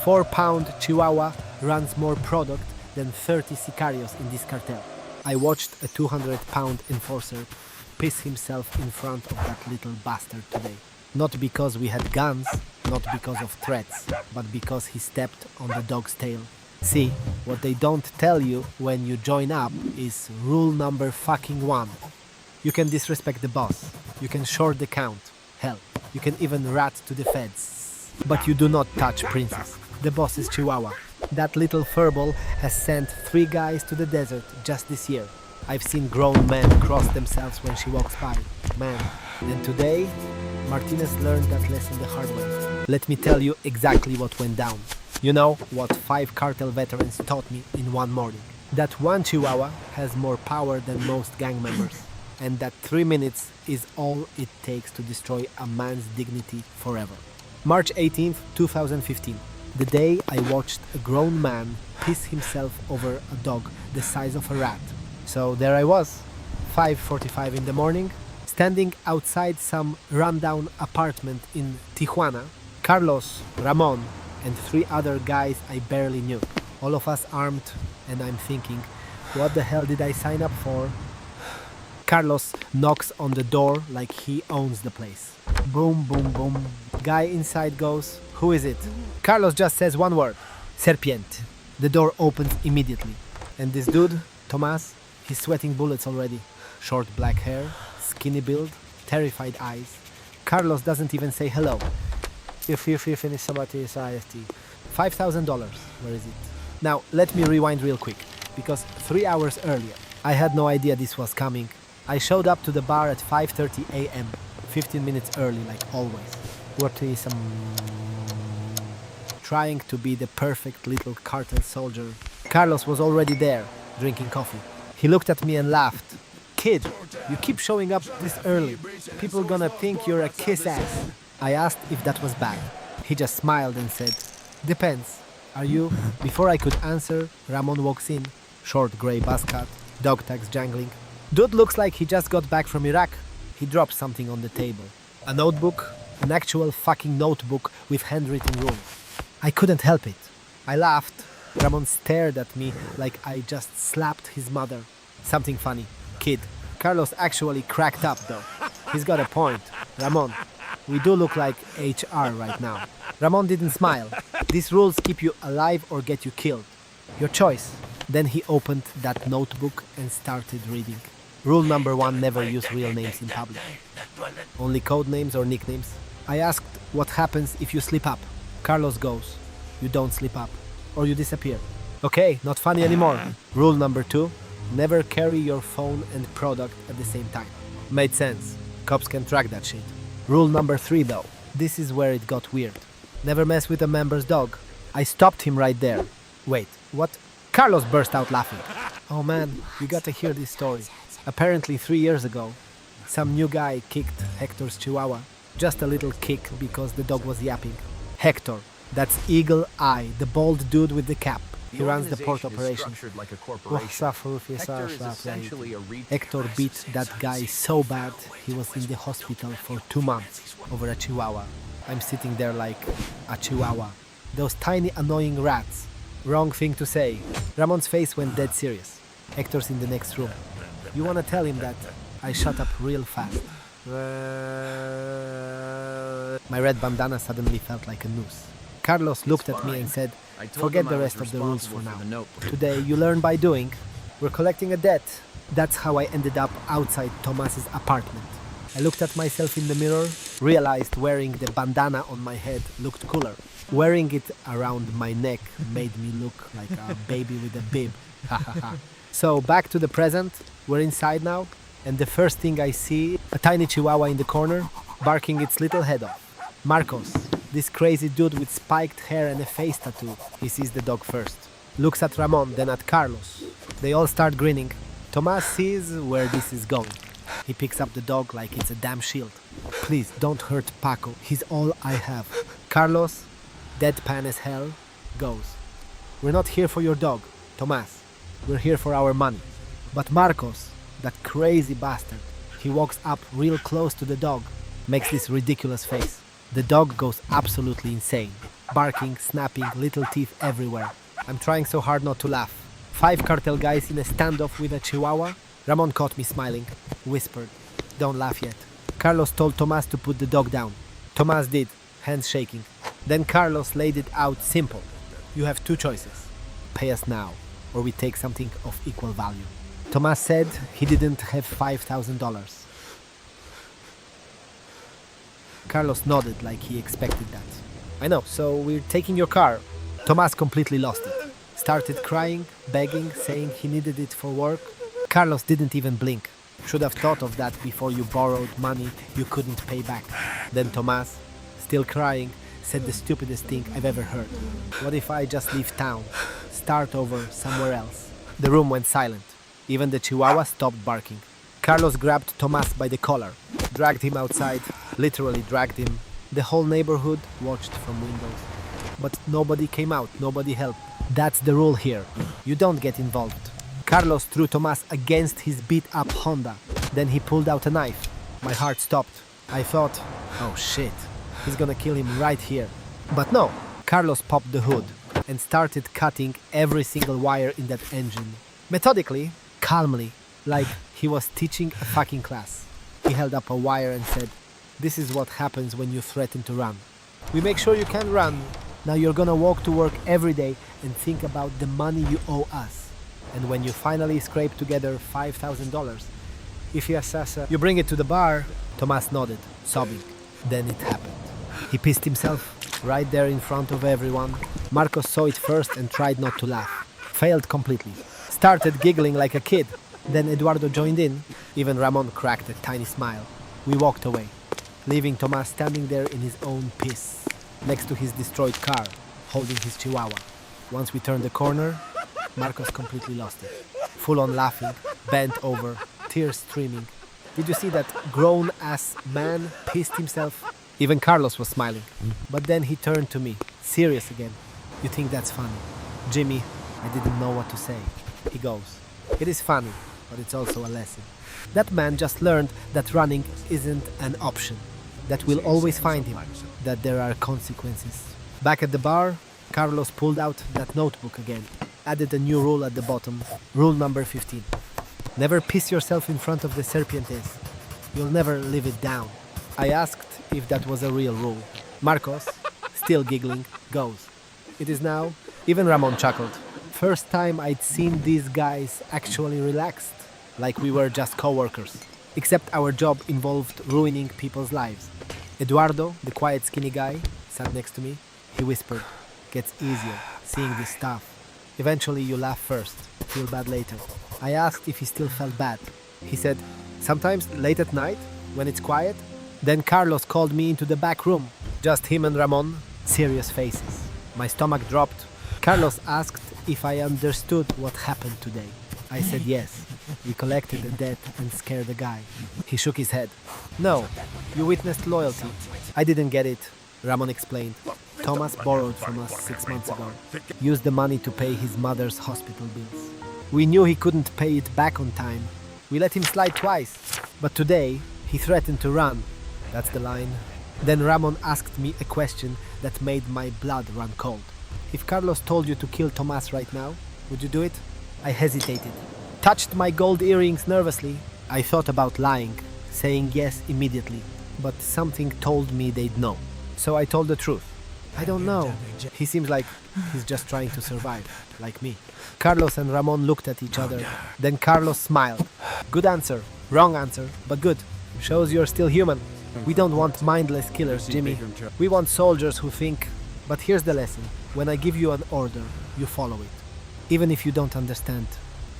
4-pound chihuahua runs more product than 30 sicarios in this cartel. I watched a 200-pound enforcer piss himself in front of that little bastard today. Not because we had guns, not because of threats, but because he stepped on the dog's tail. See, what they don't tell you when you join up is rule number fucking 1. You can disrespect the boss, you can short the count, hell, you can even rat to the feds. But you do not touch Princess, the boss's chihuahua. That little furball has sent 3 guys to the desert just this year. I've seen grown men cross themselves when she walks by. Man. And today, Martinez learned that lesson the hard way. Let me tell you exactly what went down. You know what 5 cartel veterans taught me in one morning. That one chihuahua has more power than most gang members. And that 3 minutes is all it takes to destroy a man's dignity forever. March 18th, 2015. The day I watched a grown man piss himself over a dog the size of a rat. So there I was, 5:45 in the morning, standing outside some rundown apartment in Tijuana. Carlos, Ramon, and 3 other guys I barely knew. All of us armed, and I'm thinking, what the hell did I sign up for? Carlos knocks on the door like he owns the place. Boom, boom, boom. Guy inside goes, "Who is it?" Carlos just says one word, "Serpiente." The door opens immediately. And this dude, Tomas, he's sweating bullets already. Short black hair, skinny build, terrified eyes. Carlos doesn't even say hello. If you finish somebody's IST. $5,000. Where is it? Now, let me rewind real quick, because 3 hours earlier, I had no idea this was coming. I showed up to the bar at 5:30 a.m., 15 minutes early, like always. What is trying to be the perfect little cartel soldier. Carlos was already there, drinking coffee. He looked at me and laughed. "Kid, you keep showing up this early. People gonna think you're a kiss-ass." I asked if that was bad. He just smiled and said, "Depends. Are you?" Before I could answer, Ramon walks in. Short grey buzz cut, dog tags jangling. Dude looks like he just got back from Iraq. He dropped something on the table. A notebook, an actual fucking notebook with handwritten rules. I couldn't help it. I laughed. Ramon stared at me like I just slapped his mother. Something funny. Kid. Carlos actually cracked up though. He's got a point. Ramon, we do look like HR right now. Ramon didn't smile. These rules keep you alive or get you killed. Your choice. Then he opened that notebook and started reading. Rule number 1, never use real names in public. Only code names or nicknames. I asked what happens if you slip up. Carlos goes, "You don't slip up, or you disappear." Okay, not funny anymore. Rule number 2, never carry your phone and product at the same time. Made sense. Cops can track that shit. Rule number 3 though, this is where it got weird. Never mess with a member's dog. I stopped him right there. Wait, what? Carlos burst out laughing. Oh man, you gotta hear this story. Apparently 3 years ago, some new guy kicked Hector's chihuahua. Just a little kick because the dog was yapping. Hector, that's Eagle Eye, the bald dude with the cap. He runs the port operation. Like a Hector beat that guy so bad he was in the hospital for 2 months over a chihuahua. I'm sitting there like a chihuahua. Those tiny annoying rats. Wrong thing to say. Ramon's face went dead serious. Hector's in the next room. You wanna tell him that I shut up real fast. My red bandana suddenly felt like a noose. Carlos looked at me and said, "Forget the rest of the rules for now. Today you learn by doing. We're collecting a debt." That's how I ended up outside Tomas's apartment. I looked at myself in the mirror, realized wearing the bandana on my head looked cooler. Wearing it around my neck made me look like a baby with a bib. So back to the present. We're inside now, and the first thing I see, a tiny chihuahua in the corner, barking its little head off. Marcos, this crazy dude with spiked hair and a face tattoo. He sees the dog first. Looks at Ramon, then at Carlos. They all start grinning. Tomas sees where this is going. He picks up the dog like it's a damn shield. "Please, don't hurt Paco. He's all I have." Carlos, deadpan as hell, goes, "We're not here for your dog, Tomas. We're here for our money." But Marcos, that crazy bastard, he walks up real close to the dog, makes this ridiculous face. The dog goes absolutely insane. barking, snapping, little teeth everywhere. I'm trying so hard not to laugh. 5 cartel guys in a standoff with a chihuahua? Ramon caught me smiling, whispered, "Don't laugh yet." Carlos told Tomas to put the dog down. Tomas did, hands shaking. Then Carlos laid it out simple. "You have 2 choices. Pay us now, or we take something of equal value." Tomas said he didn't have $5,000. Carlos nodded like he expected that. "I know, so we're taking your car." Tomas completely lost it. Started crying, begging, saying he needed it for work. Carlos didn't even blink. "Should have thought of that before you borrowed money you couldn't pay back." Then Tomas, still crying, said the stupidest thing I've ever heard. "What if I just leave town? Start over somewhere else?" The room went silent. Even the chihuahua stopped barking. Carlos grabbed Tomas by the collar, dragged him outside, literally dragged him. The whole neighborhood watched from windows. But nobody came out, nobody helped. That's the rule here. You don't get involved. Carlos threw Tomas against his beat-up Honda. Then he pulled out a knife. My heart stopped. I thought, oh shit, he's gonna kill him right here. But no, Carlos popped the hood and started cutting every single wire in that engine. Methodically, calmly, like he was teaching a fucking class. He held up a wire and said, "This is what happens when you threaten to run. We make sure you can run. Now you're gonna walk to work every day and think about the money you owe us. And when you finally scrape together $5,000, if you assess you bring it to the bar." Tomas nodded, sobbing. Then it happened. He pissed himself right there in front of everyone. Marcos saw it first and tried not to laugh. Failed completely. Started giggling like a kid. Then Eduardo joined in. Even Ramon cracked a tiny smile. We walked away, leaving Tomas standing there in his own piss, next to his destroyed car, holding his chihuahua. Once we turned the corner, Marcos completely lost it. Full on laughing, bent over, tears streaming. Did you see that grown-ass man pissed himself? Even Carlos was smiling. But then he turned to me, serious again. "You think that's funny?" "Jimmy, I didn't know what to say." He goes, "It is funny, but it's also a lesson. That man just learned that running isn't an option, that we'll always find him, that there are consequences." Back at the bar, Carlos pulled out that notebook again, added a new rule at the bottom, rule number 15. "Never piss yourself in front of the Serpientes. You'll never live it down." I asked if that was a real rule. Marcos, still giggling, goes, "It is now." Even Ramon chuckled. First time I'd seen these guys actually relaxed, like we were just co-workers. Except our job involved ruining people's lives. Eduardo, the quiet skinny guy, sat next to me. He whispered, "Gets easier, seeing this stuff. Eventually you laugh first, feel bad later." I asked if he still felt bad. He said, "Sometimes late at night, when it's quiet." Then Carlos called me into the back room. Just him and Ramon, serious faces. My stomach dropped. Carlos asked if I understood what happened today. I said yes. We collected the debt and scared the guy. He shook his head. "No, you witnessed loyalty." "I didn't get it," Ramon explained. "Thomas borrowed from us 6 months ago. Used the money to pay his mother's hospital bills. We knew he couldn't pay it back on time. We let him slide twice. But today, he threatened to run." That's the line. Then Ramon asked me a question that made my blood run cold. "If Carlos told you to kill Tomas right now, would you do it?" I hesitated. Touched my gold earrings nervously. I thought about lying, saying yes immediately. But something told me they'd know. So I told the truth. "I don't know. He seems like he's just trying to survive, like me." Carlos and Ramon looked at each other. Then Carlos smiled. "Good answer. Wrong answer, but good. Shows you're still human. We don't want mindless killers, Jimmy. We want soldiers who think. But here's the lesson. When I give you an order, you follow it. Even if you don't understand.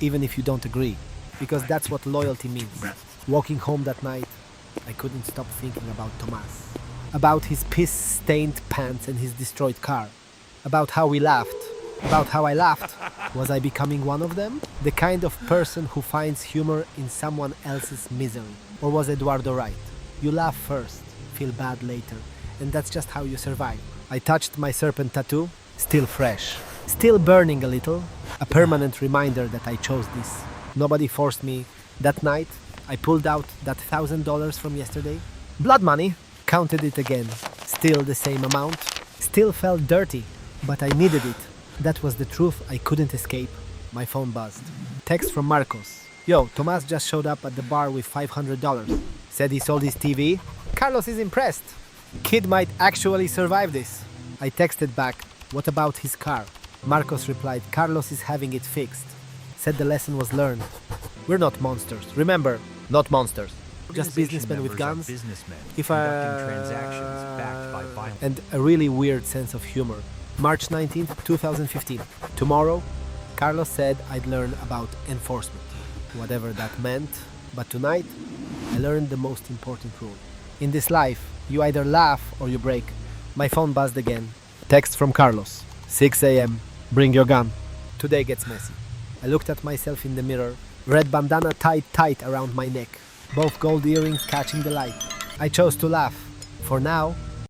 Even if you don't agree. Because that's what loyalty means." Walking home that night, I couldn't stop thinking about Tomas. About his piss-stained pants and his destroyed car. About how we laughed. About how I laughed. Was I becoming one of them? The kind of person who finds humor in someone else's misery. Or was Eduardo right? You laugh first, feel bad later, and that's just how you survive. I touched my serpent tattoo, still fresh. Still burning a little, a permanent reminder that I chose this. Nobody forced me. That night, I pulled out that $1,000 from yesterday. Blood money, counted it again. Still the same amount, Still felt dirty, but I needed it. That was the truth I couldn't escape. My phone buzzed. Text from Marcos. Yo, Tomas just showed up at the bar with $500. Said he sold his TV. Carlos is impressed. Kid might actually survive this. I texted back, what about his car? Marcos replied, Carlos is having it fixed. Said the lesson was learned. We're not monsters. Remember, not monsters. Just businessmen with guns. If and a really weird sense of humor. March 19th, 2015. Tomorrow, Carlos said I'd learn about enforcement. Whatever that meant. But tonight, I learned the most important rule. In this life, you either laugh or you break. My phone buzzed again. Text from Carlos. 6 a.m. Bring your gun. Today gets messy. I looked at myself in the mirror. Red bandana tied tight around my neck. Both gold earrings catching the light. I chose to laugh. For now,